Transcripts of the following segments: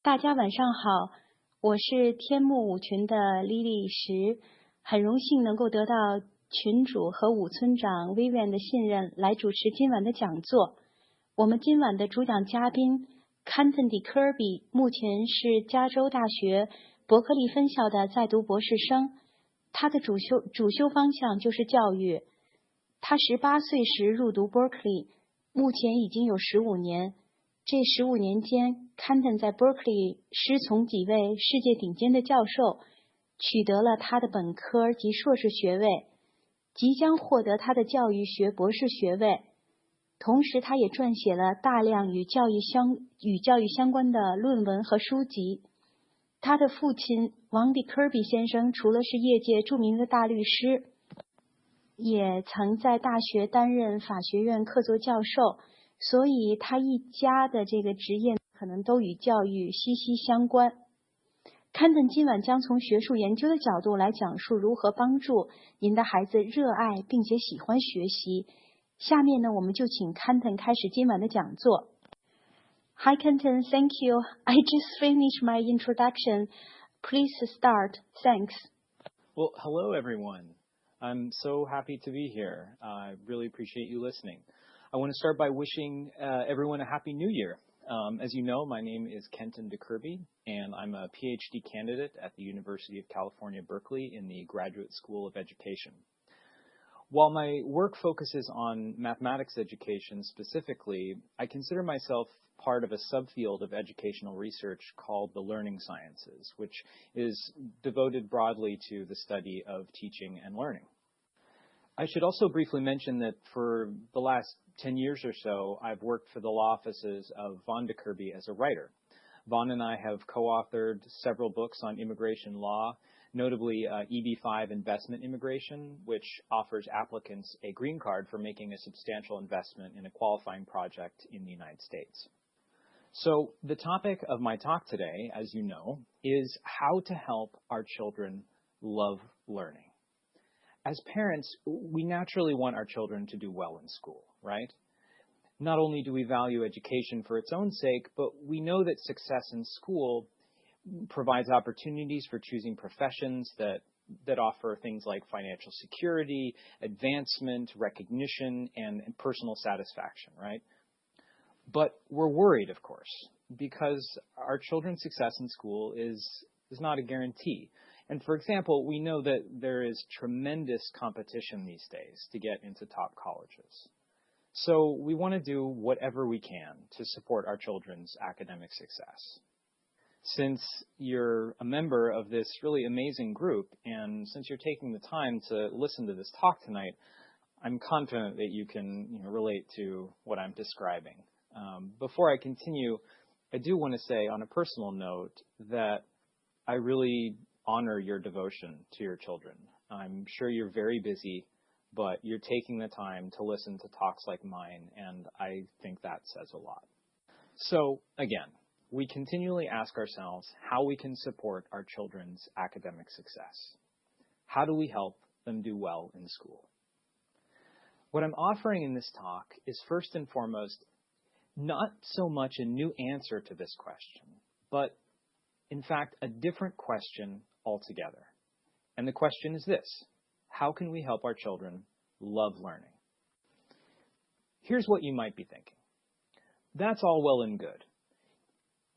大家晚上好，我是天目舞群的李丽石，很荣幸能够得到群主和舞村长 Vivian 的信任来主持今晚的讲座。我们今晚的主讲嘉宾 Kenton de Kirby 目前是加州大学伯克利分校的在读博士生，他的主修方向就是教育。他18岁时入读 Berkeley， 目前已经有15年。这15年间 ，Kenton 在 Berkeley 师从几位世界顶尖的教授，取得了他的本科及硕士学位，即将获得他的教育学博士学位。同时，他也撰写了大量与教育相关的论文和书籍。他的父亲王迪科比先生除了是业界著名的大律师，也曾在大学担任法学院客座教授。所以他一家的这个职业可能都与教育息息相关。Kenton今晚将从学术研究的角度来讲述如何帮助您的孩子热爱并且喜欢学习。下面呢，我们就请 Kenton 开始今晚的讲座。Hi Kenton, thank you. I just finished my introduction. Please start. Thanks. Well, hello everyone. I'm so happy to be here. I really appreciate you listening.I want to start by wishing everyone a Happy New Year. As you know, my name is Kenton de Kirby, and I'm a PhD candidate at the University of California, Berkeley in the Graduate School of Education. While my work focuses on mathematics education specifically, I consider myself part of a subfield of educational research called the learning sciences, which is devoted broadly to the study of teaching and learning.I should also briefly mention that for the last 10 years or so, I've worked for the law offices of Vaughn de Kirby as a writer. Vaughn and I have co-authored several books on immigration law, notably EB-5 Investment Immigration, which offers applicants a green card for making a substantial investment in a qualifying project in the United States. So the topic of my talk today, as you know, is how to help our children love learning.As parents, we naturally want our children to do well in school, right? Not only do we value education for its own sake, but we know that success in school provides opportunities for choosing professions that offer things like financial security, advancement, recognition, and personal satisfaction, right? But we're worried, of course, because our children's success in school is not a guarantee.And for example, we know that there is tremendous competition these days to get into top colleges. So we want to do whatever we can to support our children's academic success. Since you're a member of this really amazing group, and since you're taking the time to listen to this talk tonight, I'm confident that you can relate to what I'm describing. Before I continue, I do want to say on a personal note that I really honor your devotion to your children. I'm sure you're very busy, but you're taking the time to listen to talks like mine, and I think that says a lot. So, again, we continually ask ourselves how we can support our children's academic success. How do we help them do well in school? What I'm offering in this talk is first and foremost not so much a new answer to this question, but in fact, a different question altogether. And the question is this: how can we help our children love learning? Here's what you might be thinking. That's all well and good.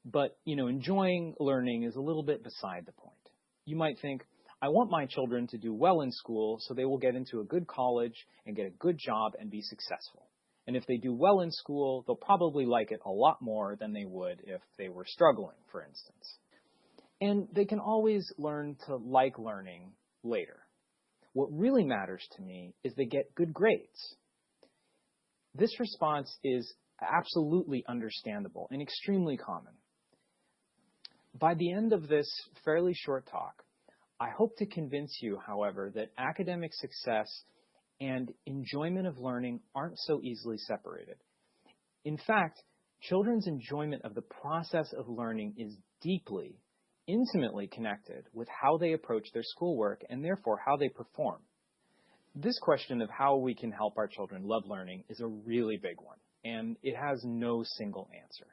But, enjoying learning is a little bit beside the point. You might think, I want my children to do well in school so they will get into a good college and get a good job and be successful. And if they do well in school, they'll probably like it a lot more than they would if they were struggling, for instance.And they can always learn to like learning later. What really matters to me is they get good grades. This response is absolutely understandable and extremely common. By the end of this fairly short talk, I hope to convince you, however, that academic success and enjoyment of learning aren't so easily separated. In fact, children's enjoyment of the process of learning is deeply,intimately connected with how they approach their schoolwork and therefore how they perform. This question of how we can help our children love learning is a really big one, and it has no single answer.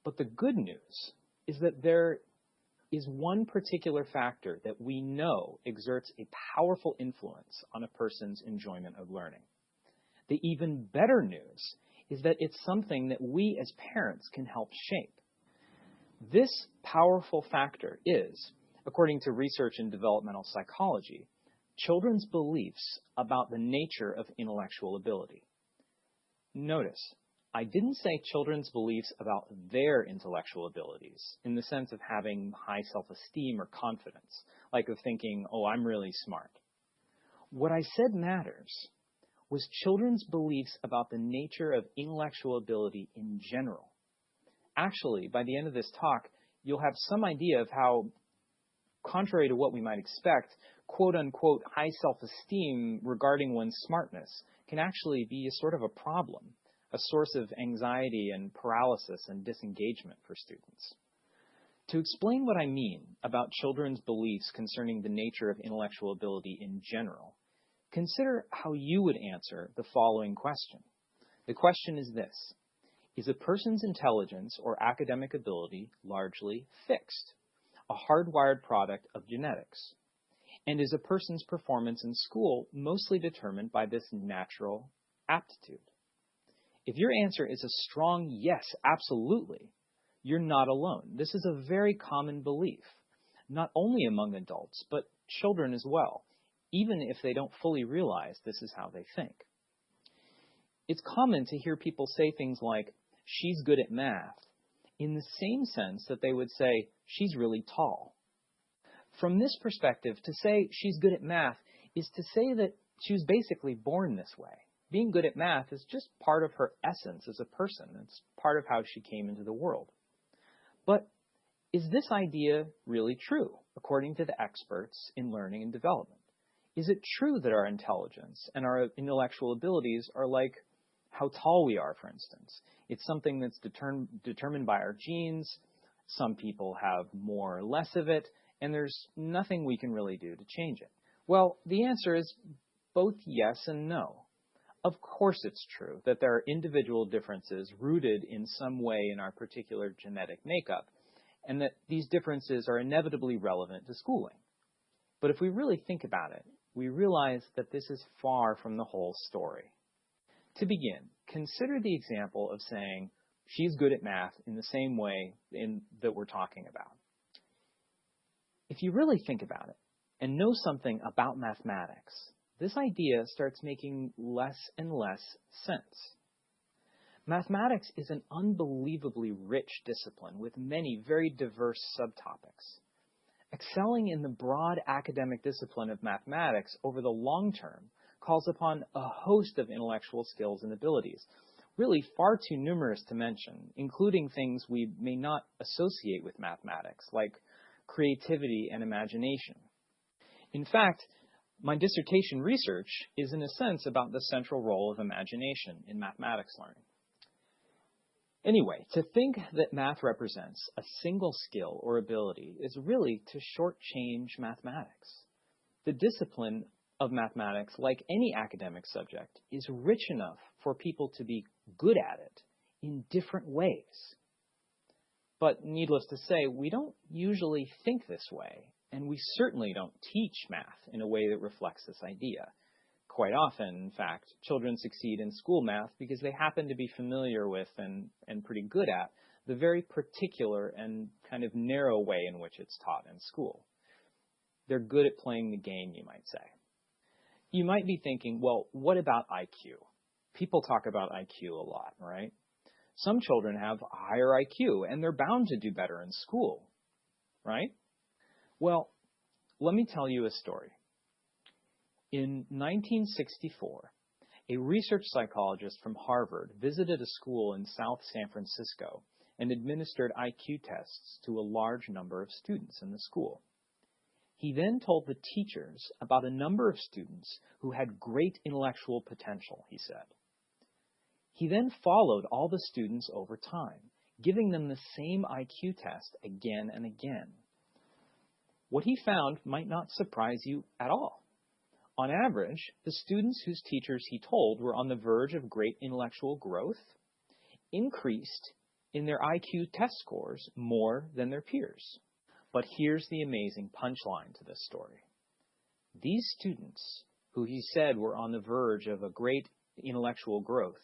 But the good news is that there is one particular factor that we know exerts a powerful influence on a person's enjoyment of learning. The even better news is that it's something that we as parents can help shape. This powerful factor is, according to research in developmental psychology, children's beliefs about the nature of intellectual ability. Notice, I didn't say children's beliefs about their intellectual abilities in the sense of having high self-esteem or confidence, like of thinking, oh, I'm really smart. What I said matters was children's beliefs about the nature of intellectual ability in general. Actually, by the end of this talk, you'll have some idea of how, contrary to what we might expect, quote-unquote high self-esteem regarding one's smartness can actually be a sort of a problem, a source of anxiety and paralysis and disengagement for students. To explain what I mean about children's beliefs concerning the nature of intellectual ability in general, consider how you would answer the following question. The question is this: is a person's intelligence or academic ability largely fixed, a hardwired product of genetics? And is a person's performance in school mostly determined by this natural aptitude? If your answer is a strong yes, absolutely, you're not alone. This is a very common belief, not only among adults, but children as well, even if they don't fully realize this is how they think. It's common to hear people say things like, she's good at math, in the same sense that they would say, she's really tall. From this perspective, to say she's good at math is to say that she was basically born this way. Being good at math is just part of her essence as a person. It's part of how she came into the world. But is this idea really true, according to the experts in learning and development? Is it true that our intelligence and our intellectual abilities are like how tall we are, for instance? It's something that's determined by our genes. Some people have more or less of it, and there's nothing we can really do to change it. Well, the answer is both yes and no. Of course it's true that there are individual differences rooted in some way in our particular genetic makeup, and that these differences are inevitably relevant to schooling. But if we really think about it, we realize that this is far from the whole story. To begin, consider the example of saying, she's good at math in the same way that we're talking about. If you really think about it and know something about mathematics, this idea starts making less and less sense. Mathematics is an unbelievably rich discipline with many very diverse subtopics. Excelling in the broad academic discipline of mathematics over the long term calls upon a host of intellectual skills and abilities, really far too numerous to mention, including things we may not associate with mathematics, like creativity and imagination. In fact, my dissertation research is in a sense about the central role of imagination in mathematics learning. Anyway, to think that math represents a single skill or ability is really to shortchange mathematics. The discipline of mathematics, like any academic subject, is rich enough for people to be good at it in different ways. But needless to say, we don't usually think this way, and we certainly don't teach math in a way that reflects this idea. Quite often, in fact, children succeed in school math because they happen to be familiar with and pretty good at the very particular and kind of narrow way in which it's taught in school. They're good at playing the game, you might say. You might be thinking, well, what about IQ? People talk about IQ a lot, right? Some children have a higher IQ, and they're bound to do better in school, right? Well, let me tell you a story. In 1964, a research psychologist from Harvard visited a school in South San Francisco and administered IQ tests to a large number of students in the school. He then told the teachers about a number of students who had great intellectual potential, he said. He then followed all the students over time, giving them the same IQ test again and again. What he found might not surprise you at all. On average, the students whose teachers he told were on the verge of great intellectual growth increased in their IQ test scores more than their peers. But here's the amazing punchline to this story. These students, who he said were on the verge of a great intellectual growth,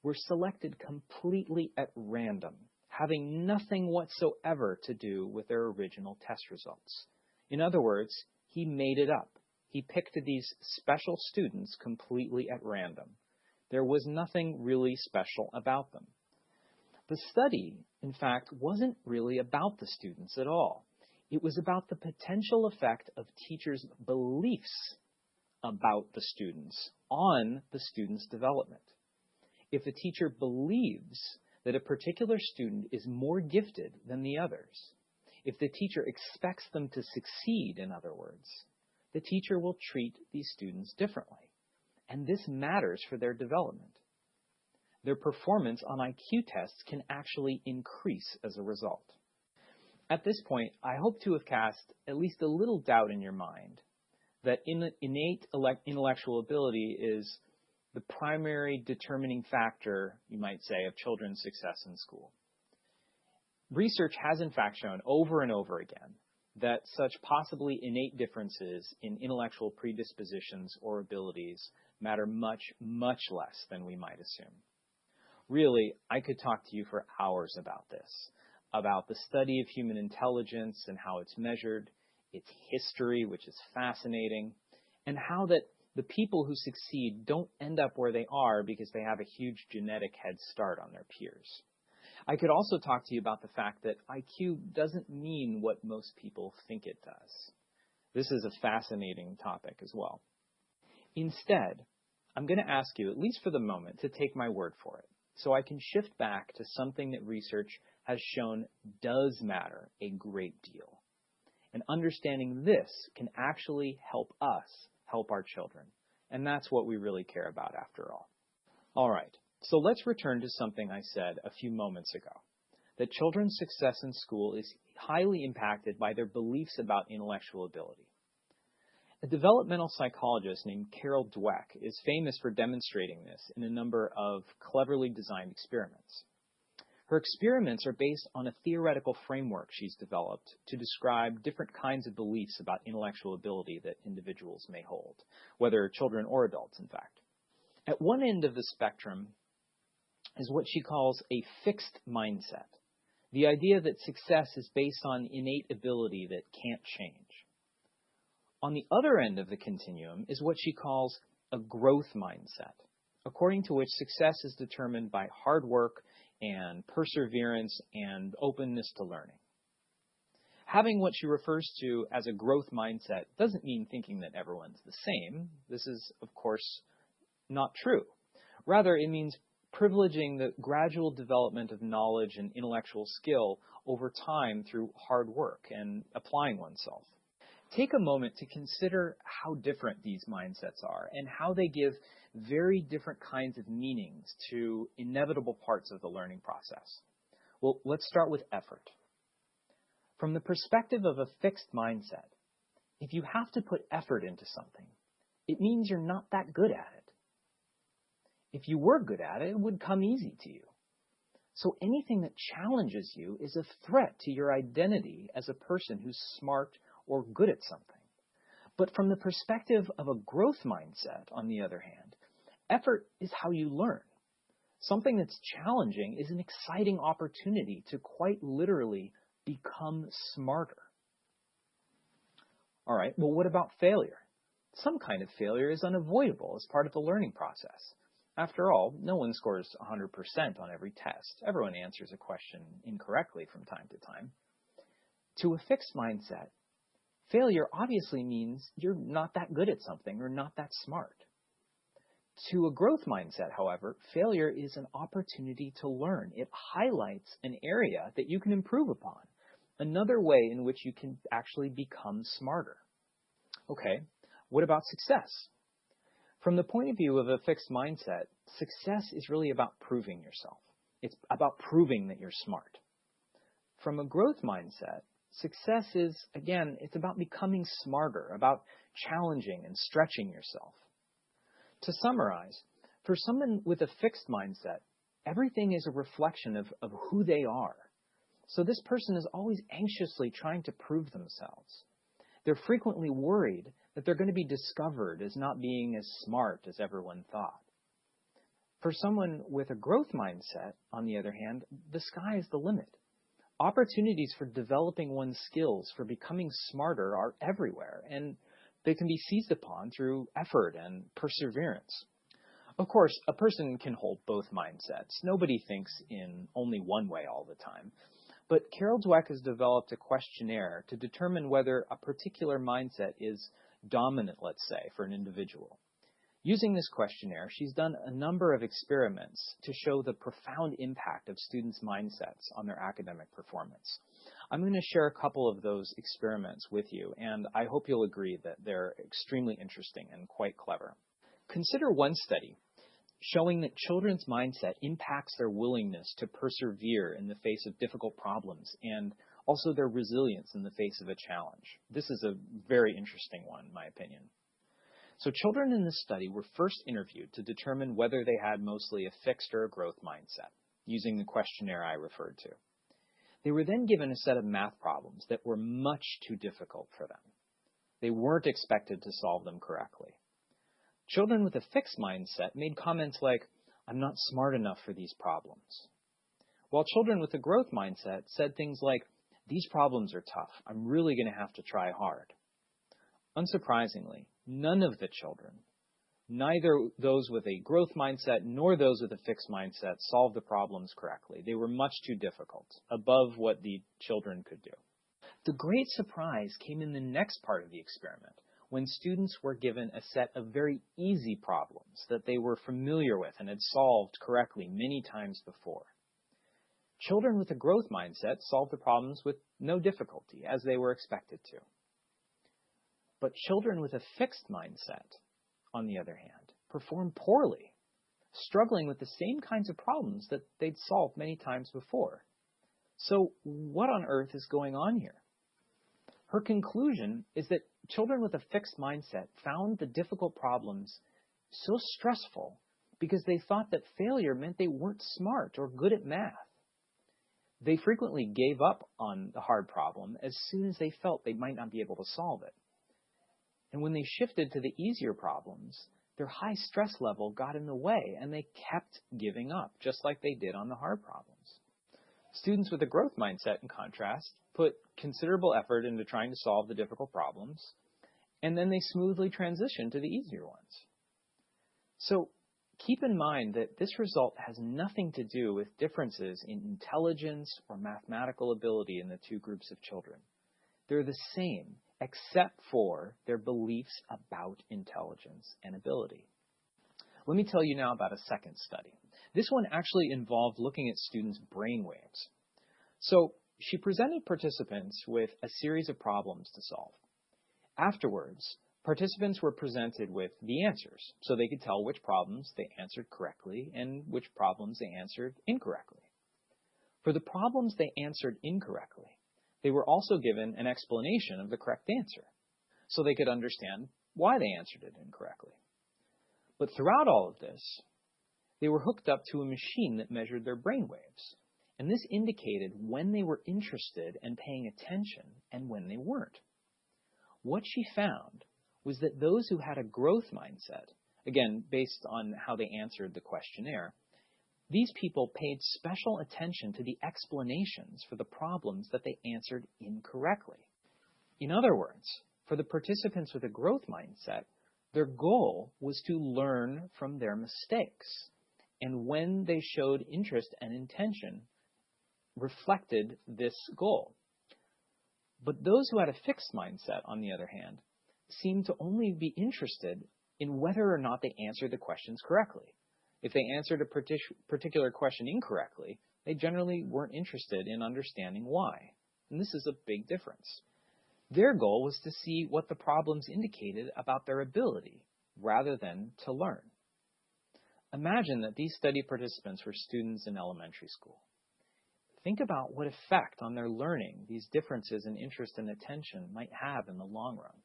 were selected completely at random, having nothing whatsoever to do with their original test results. In other words, he made it up. He picked these special students completely at random. There was nothing really special about them. The study, in fact, wasn't really about the students at all. It was about the potential effect of teachers' beliefs about the students on the student's development. If a teacher believes that a particular student is more gifted than the others, if the teacher expects them to succeed, in other words, the teacher will treat these students differently. And this matters for their development. Their performance on IQ tests can actually increase as a result. At this point, I hope to have cast at least a little doubt in your mind that innate intellectual ability is the primary determining factor, you might say, of children's success in school. Research has in fact shown over and over again that such possibly innate differences in intellectual predispositions or abilities matter much, much less than we might assume. Really, I could talk to you for hours about this, about the study of human intelligence and how it's measured, its history, which is fascinating, and how that the people who succeed don't end up where they are because they have a huge genetic head start on their peers. I could also talk to you about the fact that IQ doesn't mean what most people think it does. This is a fascinating topic as well. Instead, I'm going to ask you, at least for the moment, to take my word for it, so I can shift back to something that research has shown does matter a great deal. And understanding this can actually help us help our children. And that's what we really care about after all. All right, so let's return to something I said a few moments ago, that children's success in school is highly impacted by their beliefs about intellectual ability. A developmental psychologist named Carol Dweck is famous for demonstrating this in a number of cleverly designed experiments. Her experiments are based on a theoretical framework she's developed to describe different kinds of beliefs about intellectual ability that individuals may hold, whether children or adults, in fact. At one end of the spectrum is what she calls a fixed mindset, the idea that success is based on innate ability that can't change. On the other end of the continuum is what she calls a growth mindset, according to which success is determined by hard work and perseverance and openness to learning. Having what she refers to as a growth mindset doesn't mean thinking that everyone's the same. This is, of course, not true. Rather, it means privileging the gradual development of knowledge and intellectual skill over time through hard work and applying oneself. Take a moment to consider how different these mindsets are and how they give very different kinds of meanings to inevitable parts of the learning process. Well, let's start with effort. From the perspective of a fixed mindset, if you have to put effort into something, it means you're not that good at it. If you were good at it, it would come easy to you. So anything that challenges you is a threat to your identity as a person who's smart or good at something. But from the perspective of a growth mindset, on the other hand, effort is how you learn. Something that's challenging is an exciting opportunity to quite literally become smarter. All right, well, what about failure? Some kind of failure is unavoidable as part of the learning process. After all, no one scores 100% on every test. Everyone answers a question incorrectly from time to time. To a fixed mindset, failure obviously means you're not that good at something or not that smart. To a growth mindset, however, failure is an opportunity to learn. It highlights an area that you can improve upon, another way in which you can actually become smarter. Okay, what about success? From the point of view of a fixed mindset, success is really about proving yourself. It's about proving that you're smart. From a growth mindset, success is, again, it's about becoming smarter, about challenging and stretching yourself. To summarize, for someone with a fixed mindset, everything is a reflection of who they are. So this person is always anxiously trying to prove themselves. They're frequently worried that they're going to be discovered as not being as smart as everyone thought. For someone with a growth mindset, on the other hand, the sky is the limit. Opportunities for developing one's skills, for becoming smarter, are everywhere, and they can be seized upon through effort and perseverance. Of course, a person can hold both mindsets. Nobody thinks in only one way all the time. But Carol Dweck has developed a questionnaire to determine whether a particular mindset is dominant, let's say, for an individual. Using this questionnaire, she's done a number of experiments to show the profound impact of students' mindsets on their academic performance. I'm going to share a couple of those experiments with you, and I hope you'll agree that they're extremely interesting and quite clever. Consider one study showing that children's mindset impacts their willingness to persevere in the face of difficult problems and also their resilience in the face of a challenge. This is a very interesting one, in my opinion. So children in this study were first interviewed to determine whether they had mostly a fixed or a growth mindset, using the questionnaire I referred to. They were then given a set of math problems that were much too difficult for them. They weren't expected to solve them correctly. Children with a fixed mindset made comments like, "I'm not smart enough for these problems." While children with a growth mindset said things like, "These problems are tough. I'm really going to have to try hard." Unsurprisingly, none of the children, neither those with a growth mindset nor those with a fixed mindset, solved the problems correctly. They were much too difficult, above what the children could do. The great surprise came in the next part of the experiment, when students were given a set of very easy problems that they were familiar with and had solved correctly many times before. Children with a growth mindset solved the problems with no difficulty, as they were expected to. But children with a fixed mindset, on the other hand, performed poorly, struggling with the same kinds of problems that they'd solved many times before. So what on earth is going on here? Her conclusion is that children with a fixed mindset found the difficult problems so stressful because they thought that failure meant they weren't smart or good at math. They frequently gave up on the hard problem as soon as they felt they might not be able to solve it. And when they shifted to the easier problems, their high stress level got in the way and they kept giving up, just like they did on the hard problems. Students with a growth mindset, in contrast, put considerable effort into trying to solve the difficult problems, and then they smoothly transitioned to the easier ones. So keep in mind that this result has nothing to do with differences in intelligence or mathematical ability in the two groups of children. They're the same, except for their beliefs about intelligence and ability. Let me tell you now about a second study. This one actually involved looking at students' brainwaves. So she presented participants with a series of problems to solve. Afterwards, participants were presented with the answers, so they could tell which problems they answered correctly and which problems they answered incorrectly. For the problems they answered incorrectly, they were also given an explanation of the correct answer, so they could understand why they answered it incorrectly. But throughout all of this, they were hooked up to a machine that measured their brainwaves, and this indicated when they were interested and paying attention and when they weren't. What she found was that those who had a growth mindset, again, based on how they answered the questionnaire, these people paid special attention to the explanations for the problems that they answered incorrectly. In other words, for the participants with a growth mindset, their goal was to learn from their mistakes, and when they showed interest and intention, reflected this goal. But those who had a fixed mindset, on the other hand, seemed to only be interested in whether or not they answered the questions correctly. If they answered a particular question incorrectly, they generally weren't interested in understanding why. And this is a big difference. Their goal was to see what the problems indicated about their ability, rather than to learn. Imagine that these study participants were students in elementary school. Think about what effect on their learning these differences in interest and attention might have in the long run.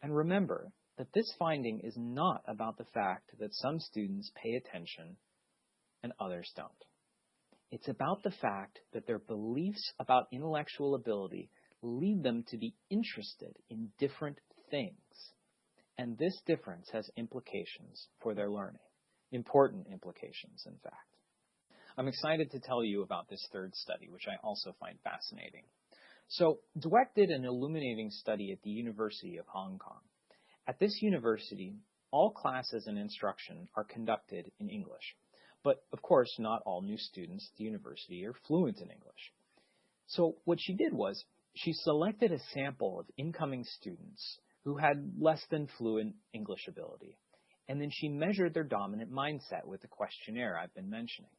And remember that this finding is not about the fact that some students pay attention and others don't. It's about the fact that their beliefs about intellectual ability lead them to be interested in different things. And this difference has implications for their learning. Important implications, in fact. I'm excited to tell you about this third study, which I also find fascinating. So, Dweck did an illuminating study at the University of Hong Kong. At this university, all classes and instruction are conducted in English. But, of course, not all new students at the university are fluent in English. So, what she did was, she selected a sample of incoming students who had less than fluent English ability, and then she measured their dominant mindset with the questionnaire I've been mentioning.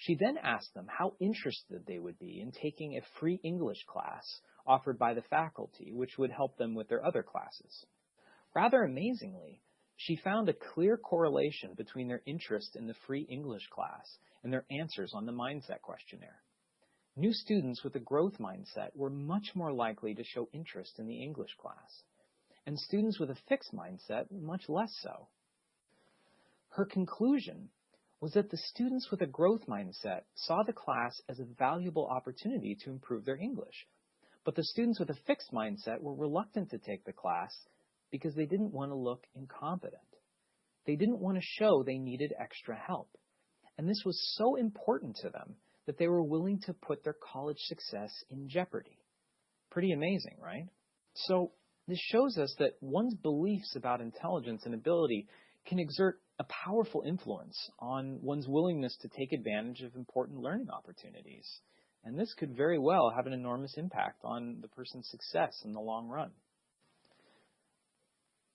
She then asked them how interested they would be in taking a free English class offered by the faculty, which would help them with their other classes. Rather amazingly, she found a clear correlation between their interest in the free English class and their answers on the mindset questionnaire. New students with a growth mindset were much more likely to show interest in the English class, and students with a fixed mindset much less so. Her conclusion was that the students with a growth mindset saw the class as a valuable opportunity to improve their English, but the students with a fixed mindset were reluctant to take the class because they didn't want to look incompetent. They didn't want to show they needed extra help, and this was so important to them that they were willing to put their college success in jeopardy. Pretty amazing, right? So this shows us that one's beliefs about intelligence and ability can exert a powerful influence on one's willingness to take advantage of important learning opportunities. And this could very well have an enormous impact on the person's success in the long run.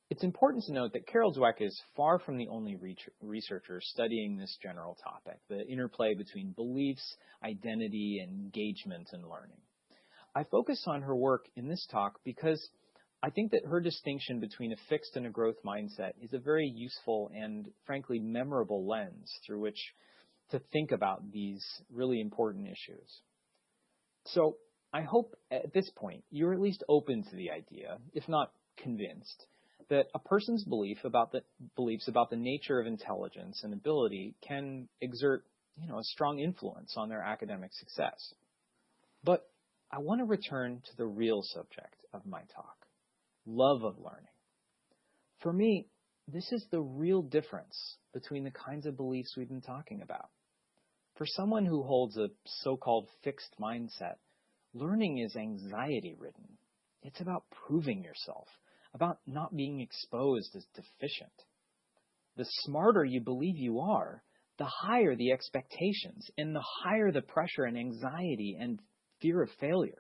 It's important to note that Carol Dweck is far from the only researcher studying this general topic, the interplay between beliefs, identity, and engagement in learning. I focus on her work in this talk because I think that her distinction between a fixed and a growth mindset is a very useful and, frankly, memorable lens through which to think about these really important issues. So I hope at this point you're at least open to the idea, if not convinced, that a person's beliefs about the nature of intelligence and ability can exert, a strong influence on their academic success. But I want to return to the real subject of my talk. Love of learning. For me, this is the real difference between the kinds of beliefs we've been talking about. For someone who holds a so-called fixed mindset, learning is anxiety-ridden. It's about proving yourself, about not being exposed as deficient. The smarter you believe you are, the higher the expectations, and the higher the pressure and anxiety and fear of failure.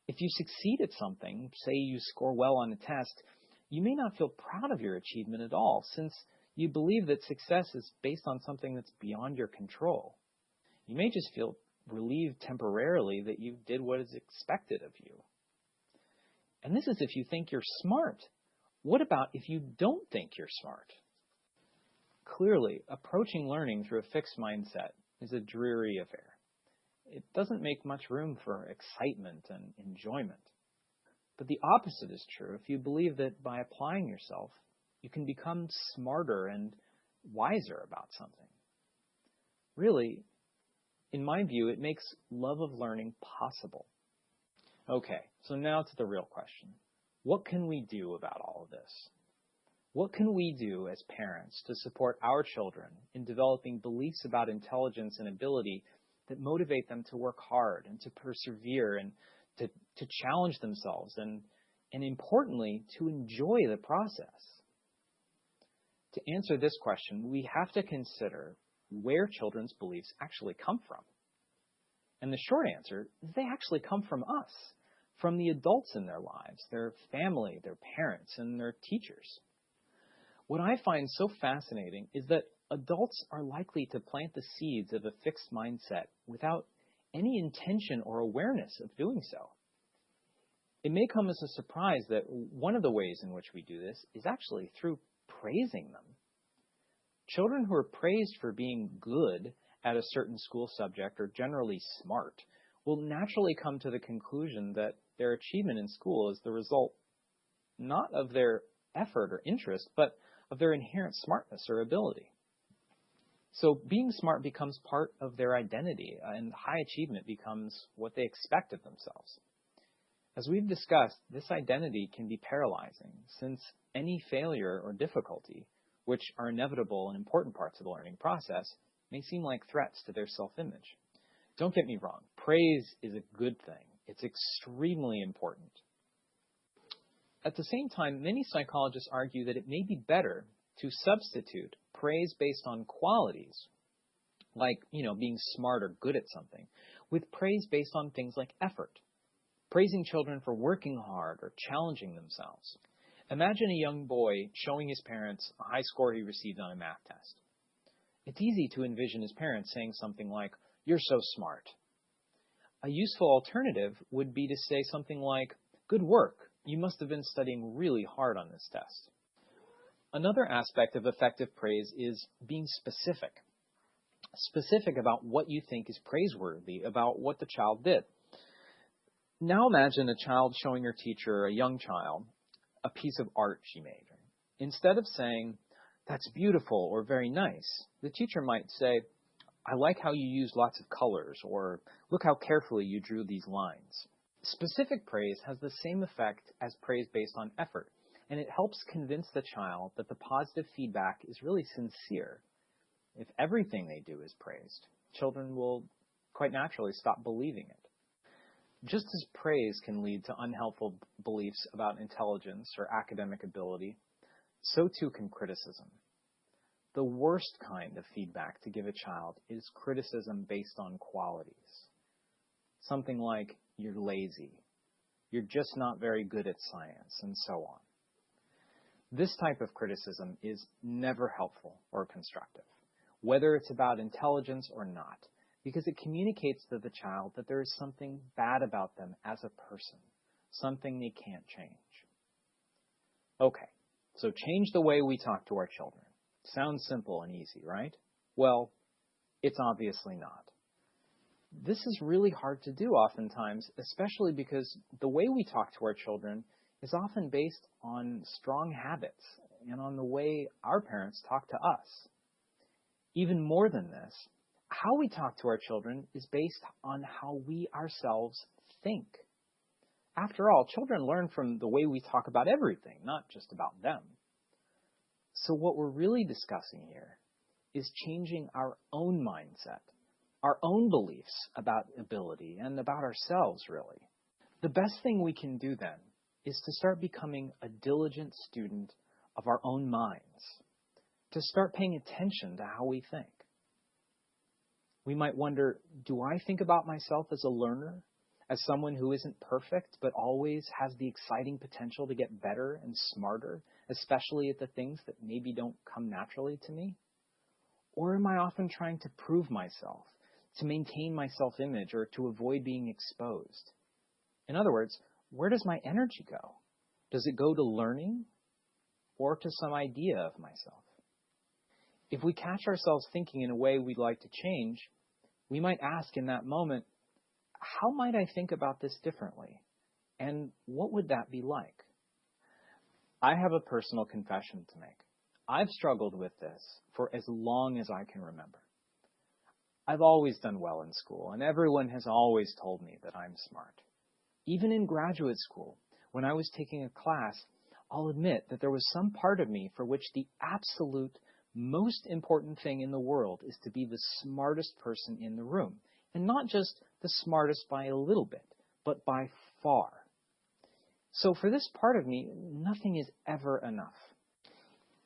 If you succeed at something, say you score well on a test, you may not feel proud of your achievement at all, since you believe that success is based on something that's beyond your control. You may just feel relieved temporarily that you did what is expected of you. And this is if you think you're smart. What about if you don't think you're smart? Clearly, approaching learning through a fixed mindset is a dreary affair. It doesn't make much room for excitement and enjoyment. But the opposite is true if you believe that by applying yourself, you can become smarter and wiser about something. Really, in my view, it makes love of learning possible. Okay, so now to the real question. What can we do about all of this? What can we do as parents to support our children in developing beliefs about intelligence and ability that motivate them to work hard and to persevere and to challenge themselves and importantly, to enjoy the process? To answer this question, we have to consider where children's beliefs actually come from. And the short answer is they actually come from us, from the adults in their lives, their family, their parents, and their teachers. What I find so fascinating is that adults are likely to plant the seeds of a fixed mindset without any intention or awareness of doing so. It may come as a surprise that one of the ways in which we do this is actually through praising them. Children who are praised for being good at a certain school subject or generally smart will naturally come to the conclusion that their achievement in school is the result not of their effort or interest, but of their inherent smartness or ability. So being smart becomes part of their identity, and high achievement becomes what they expect of themselves. As we've discussed, this identity can be paralyzing, since any failure or difficulty, which are inevitable and important parts of the learning process, may seem like threats to their self-image. Don't get me wrong, praise is a good thing. It's extremely important. At the same time, many psychologists argue that it may be better to substitute praise based on qualities, like, being smart or good at something, with praise based on things like effort. Praising children for working hard or challenging themselves. Imagine a young boy showing his parents a high score he received on a math test. It's easy to envision his parents saying something like, "You're so smart." A useful alternative would be to say something like, "Good work. You must have been studying really hard on this test." Another aspect of effective praise is being specific. Specific about what you think is praiseworthy about what the child did. Now imagine a child showing her teacher, a young child, a piece of art she made. Instead of saying, "That's beautiful" or "very nice," the teacher might say, "I like how you used lots of colors," or "Look how carefully you drew these lines." Specific praise has the same effect as praise based on effort, and it helps convince the child that the positive feedback is really sincere. If everything they do is praised, children will quite naturally stop believing it. Just as praise can lead to unhelpful beliefs about intelligence or academic ability, so too can criticism. The worst kind of feedback to give a child is criticism based on qualities. Something like, "You're lazy," "You're just not very good at science," and so on. This type of criticism is never helpful or constructive, whether it's about intelligence or not, because it communicates to the child that there is something bad about them as a person, something they can't change. Okay, so change the way we talk to our children. Sounds simple and easy, right? Well, it's obviously not. This is really hard to do oftentimes, especially because the way we talk to our children is often based on strong habits and on the way our parents talk to us. Even more than this, how we talk to our children is based on how we ourselves think. After all, children learn from the way we talk about everything, not just about them. So what we're really discussing here is changing our own mindset, our own beliefs about ability and about ourselves, really. The best thing we can do then is to start becoming a diligent student of our own minds, to start paying attention to how we think. We might wonder, do I think about myself as a learner, as someone who isn't perfect but always has the exciting potential to get better and smarter, especially at the things that maybe don't come naturally to me? Or am I often trying to prove myself, to maintain my self-image, or to avoid being exposed? In other words, where does my energy go? Does it go to learning or to some idea of myself? If we catch ourselves thinking in a way we'd like to change, we might ask in that moment, how might I think about this differently? And what would that be like? I have a personal confession to make. I've struggled with this for as long as I can remember. I've always done well in school, and everyone has always told me that I'm smart. Even in graduate school, when I was taking a class, I'll admit that there was some part of me for which the absolute most important thing in the world is to be the smartest person in the room. And not just the smartest by a little bit, but by far. So for this part of me, nothing is ever enough.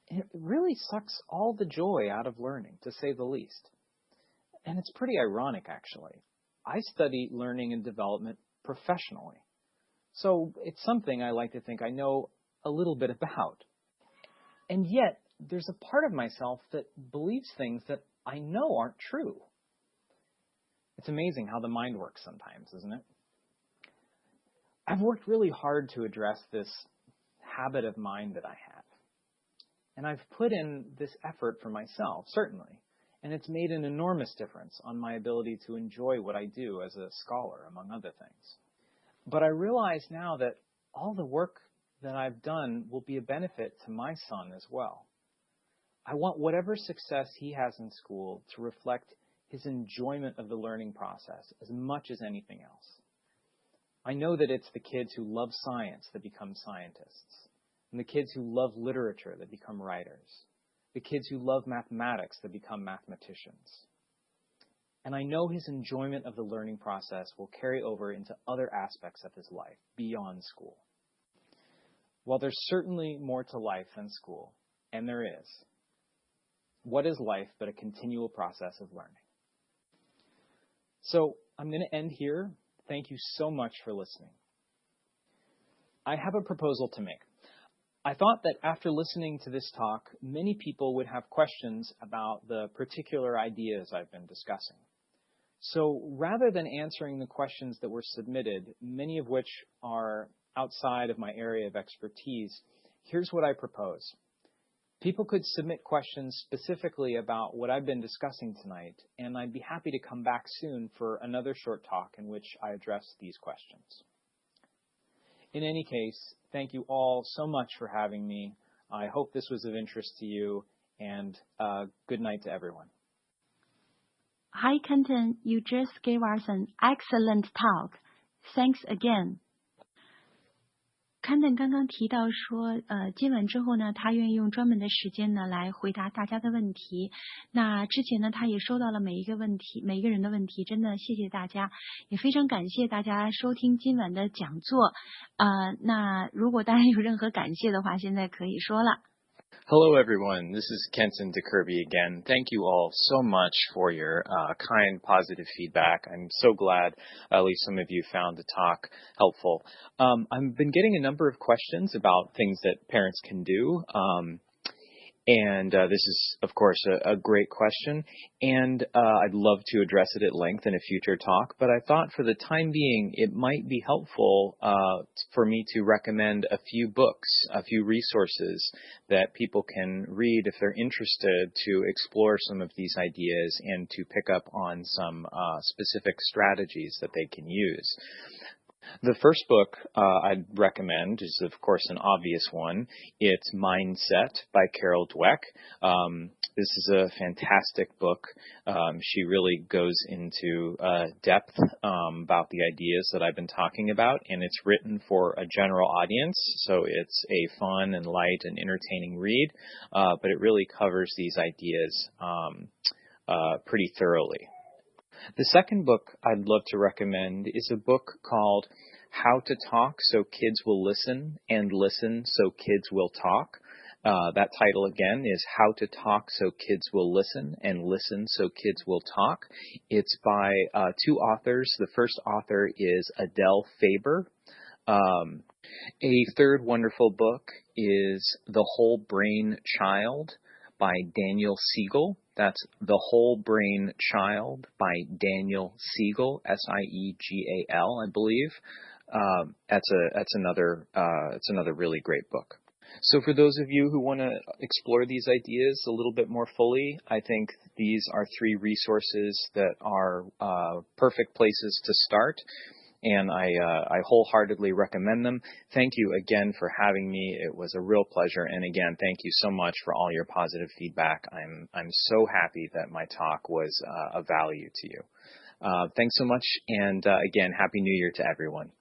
It really sucks all the joy out of learning, to say the least. And it's pretty ironic, actually. I study learning and development professionally. So it's something I like to think I know a little bit about. And yet, there's a part of myself that believes things that I know aren't true. It's amazing how the mind works sometimes, isn't it? I've worked really hard to address this habit of mind that I have. And I've put in this effort for myself, certainly. And it's made an enormous difference on my ability to enjoy what I do as a scholar, among other things. But I realize now that all the work that I've done will be a benefit to my son as well. I want whatever success he has in school to reflect his enjoyment of the learning process as much as anything else. I know that it's the kids who love science that become scientists, and the kids who love literature that become writers, the kids who love mathematics that become mathematicians. And I know his enjoyment of the learning process will carry over into other aspects of his life beyond school. While there's certainly more to life than school, and there is, what is life but a continual process of learning? So I'm going to end here. Thank you so much for listening. I have a proposal to make. I thought that after listening to this talk, many people would have questions about the particular ideas I've been discussing. So rather than answering the questions that were submitted, many of which are outside of my area of expertise, here's what I propose. People could submit questions specifically about what I've been discussing tonight, and I'd be happy to come back soon for another short talk in which I address these questions. In any case, thank you all so much for having me. I hope this was of interest to you, and good night to everyone. Hi, Kenton. You just gave us an excellent talk. Thanks again. Kenton 刚刚提到说，今晚之后呢，他愿意用专门的时间呢来回答大家的问题。那之前呢，他也收到了每一个人的问题，真的谢谢大家，也非常感谢大家收听今晚的讲座。那如果大家有任何感谢的话，现在可以说了。Hello, everyone. This is Kenton de Kirby again. Thank you all so much for your kind, positive feedback. I'm so glad at least some of you found the talk helpful. I've been getting a number of questions about things that parents can do. And this is, of course, a great question, and I'd love to address it at length in a future talk, but I thought for the time being it might be helpful for me to recommend a few books, a few resources that people can read if they're interested to explore some of these ideas and to pick up on some specific strategies that they can use. The first book I'd recommend is, of course, an obvious one. It's Mindset by Carol Dweck. This is a fantastic book. She really goes into depth about the ideas that I've been talking about, and it's written for a general audience, so it's a fun and light and entertaining read, but it really covers these ideas pretty thoroughly. The second book I'd love to recommend is a book called How to Talk So Kids Will Listen and Listen So Kids Will Talk. That title again is How to Talk So Kids Will Listen and Listen So Kids Will Talk. It's by two authors. The first author is Adele Faber. A third wonderful book is The Whole Brain Child by Daniel Siegel. That's The Whole Brain Child by Daniel Siegel, Siegal, I believe. It's another really great book. So for those of you who want to explore these ideas a little bit more fully, I think these are three resources that are perfect places to start. And I wholeheartedly recommend them. Thank you again for having me. It was a real pleasure. And again, thank you so much for all your positive feedback. I'm so happy that my talk was of value to you. Thanks so much. And again, Happy New Year to everyone.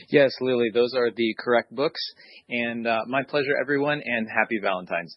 Yes, Lily, those are the correct books. And my pleasure, everyone, and happy Valentine's Day.